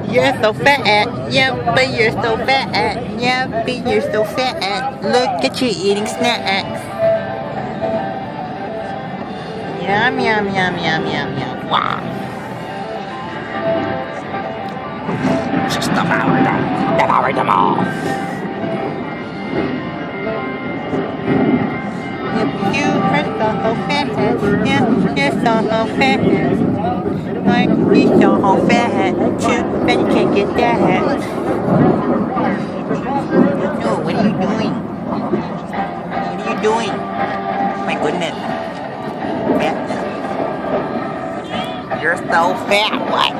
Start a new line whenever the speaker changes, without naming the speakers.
You're so fat, yeah, but you're so fat, yeah, but you're so fat. Look at you eating snacks. Yum, yum, yum, yum, yum, yum. Wow. Just devour them all. If you are so fat, yeah, you're so fat. Like you're so fat, too, but you can't get that. No, what are you doing? What are you doing? My goodness. Fat. You're so fat, what?